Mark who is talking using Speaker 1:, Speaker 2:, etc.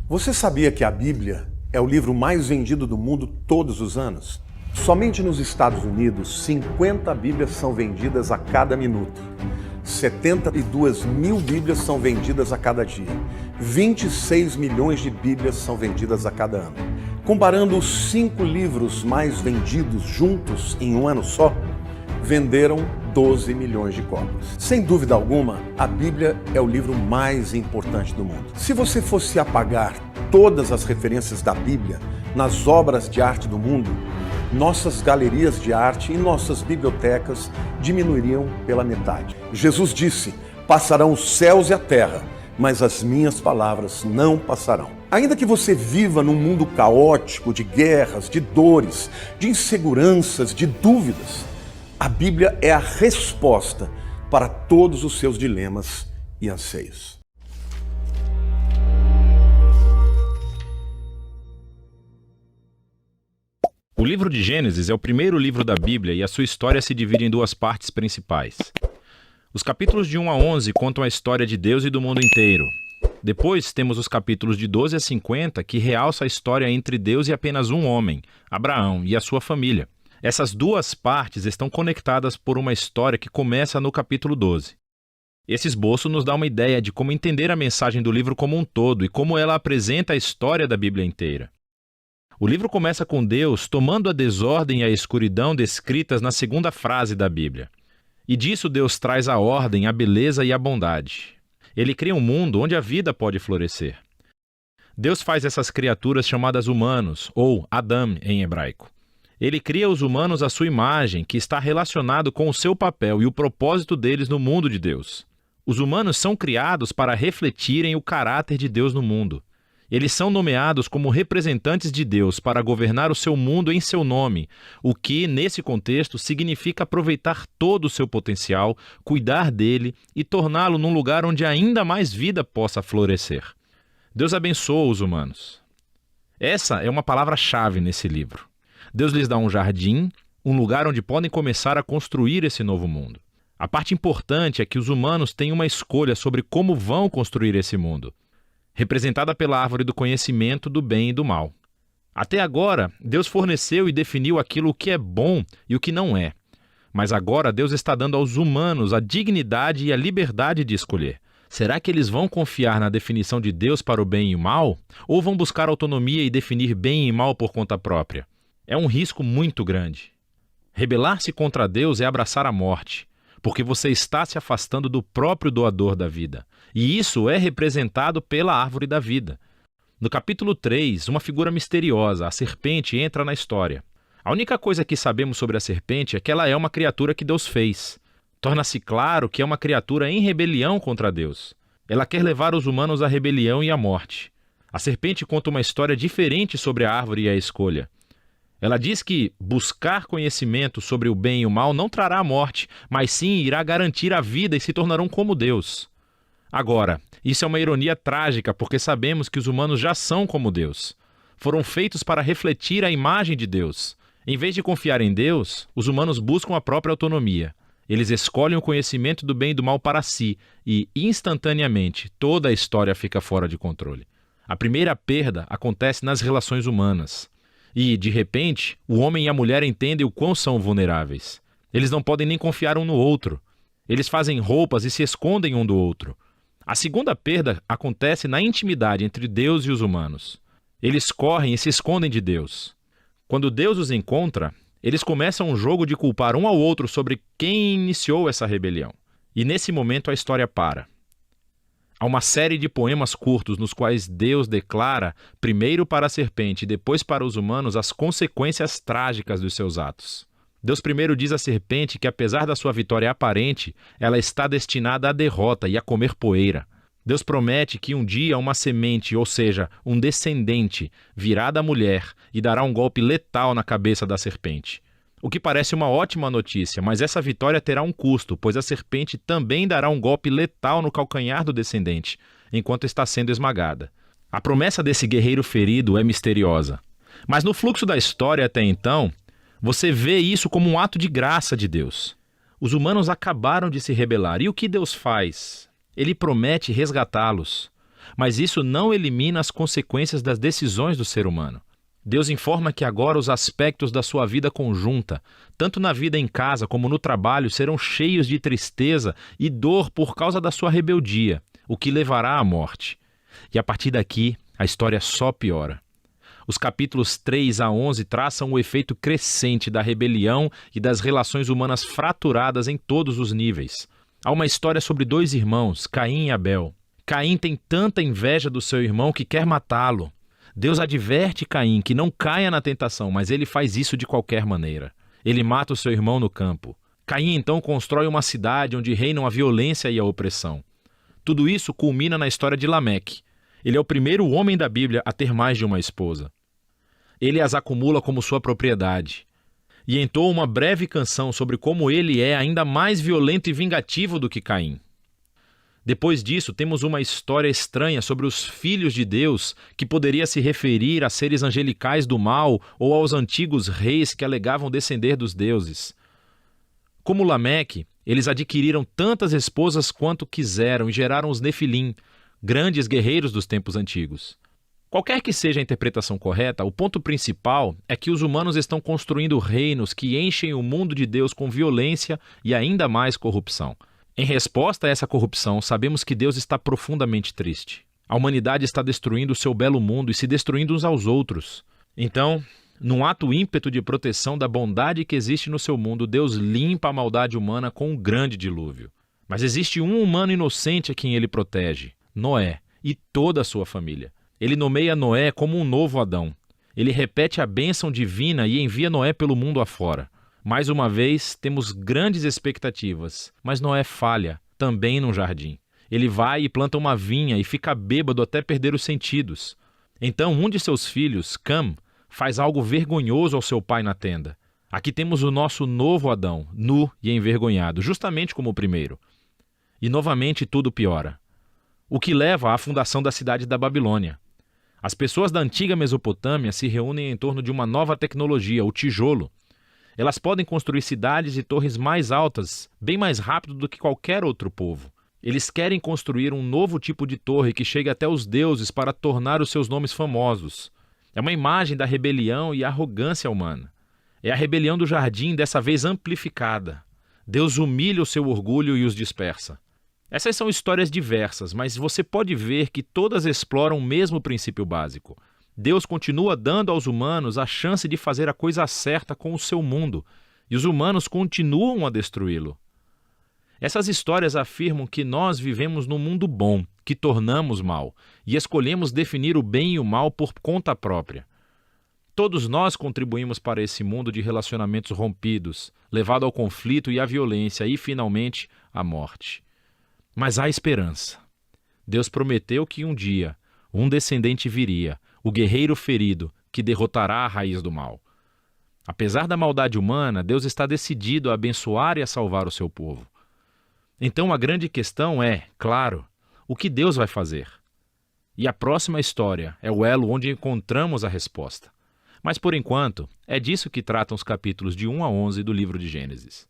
Speaker 1: Você sabia que a Bíblia é o livro mais vendido do mundo todos os anos? Somente nos Estados Unidos, 50 Bíblias são vendidas a cada minuto. 72 mil Bíblias são vendidas a cada dia. 26 milhões de Bíblias são vendidas a cada ano. Comparando os 5 livros mais vendidos juntos em um ano só, venderam 12 milhões de cópias. Sem dúvida alguma, a Bíblia é o livro mais importante do mundo. Se você fosse apagar todas as referências da Bíblia nas obras de arte do mundo, nossas galerias de arte e nossas bibliotecas diminuiriam pela metade. Jesus disse: passarão os céus e a terra, mas as minhas palavras não passarão. Ainda que você viva num mundo caótico de guerras, de dores, de inseguranças, de dúvidas, a Bíblia é a resposta para todos os seus dilemas e anseios.
Speaker 2: O livro de Gênesis é o primeiro livro da Bíblia e a sua história se divide em 2 partes principais. Os capítulos de 1 a 11 contam a história de Deus e do mundo inteiro. Depois temos os capítulos de 12 a 50 que realçam a história entre Deus e apenas um homem, Abraão, e a sua família. Essas 2 partes estão conectadas por uma história que começa no capítulo 12. Esse esboço nos dá uma ideia de como entender a mensagem do livro como um todo e como ela apresenta a história da Bíblia inteira. O livro começa com Deus tomando a desordem e a escuridão descritas na segunda frase da Bíblia. E disso Deus traz a ordem, a beleza e a bondade. Ele cria um mundo onde a vida pode florescer. Deus faz essas criaturas chamadas humanos, ou Adam em hebraico. Ele cria os humanos à sua imagem, que está relacionado com o seu papel e o propósito deles no mundo de Deus. Os humanos são criados para refletirem o caráter de Deus no mundo. Eles são nomeados como representantes de Deus para governar o seu mundo em seu nome, o que, nesse contexto, significa aproveitar todo o seu potencial, cuidar dele e torná-lo num lugar onde ainda mais vida possa florescer. Deus abençoa os humanos. Essa é uma palavra-chave nesse livro. Deus lhes dá um jardim, um lugar onde podem começar a construir esse novo mundo. A parte importante é que os humanos têm uma escolha sobre como vão construir esse mundo, representada pela árvore do conhecimento do bem e do mal. Até agora, Deus forneceu e definiu aquilo que é bom e o que não é. Mas agora Deus está dando aos humanos a dignidade e a liberdade de escolher. Será que eles vão confiar na definição de Deus para o bem e o mal? Ou vão buscar autonomia e definir bem e mal por conta própria? É um risco muito grande. Rebelar-se contra Deus é abraçar a morte, porque você está se afastando do próprio doador da vida. E isso é representado pela árvore da vida. No capítulo 3, uma figura misteriosa, a serpente, entra na história. A única coisa que sabemos sobre a serpente é que ela é uma criatura que Deus fez. Torna-se claro que é uma criatura em rebelião contra Deus. Ela quer levar os humanos à rebelião e à morte. A serpente conta uma história diferente sobre a árvore e a escolha. Ela diz que buscar conhecimento sobre o bem e o mal não trará a morte, mas sim irá garantir a vida e se tornarão como Deus. Agora, isso é uma ironia trágica porque sabemos que os humanos já são como Deus. Foram feitos para refletir a imagem de Deus. Em vez de confiar em Deus, os humanos buscam a própria autonomia. Eles escolhem o conhecimento do bem e do mal para si e, instantaneamente, toda a história fica fora de controle. A primeira perda acontece nas relações humanas. E, de repente, o homem e a mulher entendem o quão são vulneráveis. Eles não podem nem confiar um no outro. Eles fazem roupas e se escondem um do outro. A segunda perda acontece na intimidade entre Deus e os humanos. Eles correm e se escondem de Deus. Quando Deus os encontra, eles começam um jogo de culpar um ao outro sobre quem iniciou essa rebelião. E nesse momento a história para. Há uma série de poemas curtos nos quais Deus declara, primeiro para a serpente e depois para os humanos, as consequências trágicas dos seus atos. Deus primeiro diz à serpente que, apesar da sua vitória aparente, ela está destinada à derrota e a comer poeira. Deus promete que um dia uma semente, ou seja, um descendente, virá da mulher e dará um golpe letal na cabeça da serpente. O que parece uma ótima notícia, mas essa vitória terá um custo, pois a serpente também dará um golpe letal no calcanhar do descendente, enquanto está sendo esmagada. A promessa desse guerreiro ferido é misteriosa. Mas no fluxo da história até então, você vê isso como um ato de graça de Deus. Os humanos acabaram de se rebelar. E o que Deus faz? Ele promete resgatá-los. Mas isso não elimina as consequências das decisões do ser humano. Deus informa que agora os aspectos da sua vida conjunta, tanto na vida em casa como no trabalho, serão cheios de tristeza e dor por causa da sua rebeldia, o que levará à morte. E a partir daqui, a história só piora. Os capítulos 3 a 11 traçam o efeito crescente da rebelião e das relações humanas fraturadas em todos os níveis. Há uma história sobre dois irmãos, Caim e Abel. Caim tem tanta inveja do seu irmão que quer matá-lo. Deus adverte Caim que não caia na tentação, mas ele faz isso de qualquer maneira. Ele mata o seu irmão no campo. Caim então constrói uma cidade onde reinam a violência e a opressão. Tudo isso culmina na história de Lameque. Ele é o primeiro homem da Bíblia a ter mais de uma esposa. Ele as acumula como sua propriedade. E entoa uma breve canção sobre como ele é ainda mais violento e vingativo do que Caim. Depois disso, temos uma história estranha sobre os filhos de Deus, que poderia se referir a seres angelicais do mal ou aos antigos reis que alegavam descender dos deuses. Como Lameque, eles adquiriram tantas esposas quanto quiseram e geraram os Nefilim, grandes guerreiros dos tempos antigos. Qualquer que seja a interpretação correta, o ponto principal é que os humanos estão construindo reinos que enchem o mundo de Deus com violência e ainda mais corrupção. Em resposta a essa corrupção, sabemos que Deus está profundamente triste. A humanidade está destruindo o seu belo mundo e se destruindo uns aos outros. Então, num ato ímpeto de proteção da bondade que existe no seu mundo, Deus limpa a maldade humana com um grande dilúvio. Mas existe um humano inocente a quem ele protege, Noé, e toda a sua família. Ele nomeia Noé como um novo Adão. Ele repete a bênção divina e envia Noé pelo mundo afora. Mais uma vez, temos grandes expectativas, mas Noé falha, também num jardim. Ele vai e planta uma vinha e fica bêbado até perder os sentidos. Então, um de seus filhos, Cam, faz algo vergonhoso ao seu pai na tenda. Aqui temos o nosso novo Adão, nu e envergonhado, justamente como o primeiro. E novamente tudo piora. O que leva à fundação da cidade da Babilônia. As pessoas da antiga Mesopotâmia se reúnem em torno de uma nova tecnologia, o tijolo. Elas podem construir cidades e torres mais altas, bem mais rápido do que qualquer outro povo. Eles querem construir um novo tipo de torre que chegue até os deuses para tornar os seus nomes famosos. É uma imagem da rebelião e arrogância humana. É a rebelião do jardim, dessa vez amplificada. Deus humilha o seu orgulho e os dispersa. Essas são histórias diversas, mas você pode ver que todas exploram o mesmo princípio básico. Deus continua dando aos humanos a chance de fazer a coisa certa com o seu mundo, e os humanos continuam a destruí-lo. Essas histórias afirmam que nós vivemos num mundo bom, que tornamos mal, e escolhemos definir o bem e o mal por conta própria. Todos nós contribuímos para esse mundo de relacionamentos rompidos, levado ao conflito e à violência e, finalmente, à morte. Mas há esperança. Deus prometeu que um dia um descendente viria, o guerreiro ferido, que derrotará a raiz do mal. Apesar da maldade humana, Deus está decidido a abençoar e a salvar o seu povo. Então a grande questão é, claro, o que Deus vai fazer? E a próxima história é o elo onde encontramos a resposta. Mas por enquanto, é disso que tratam os capítulos de 1 a 11 do livro de Gênesis.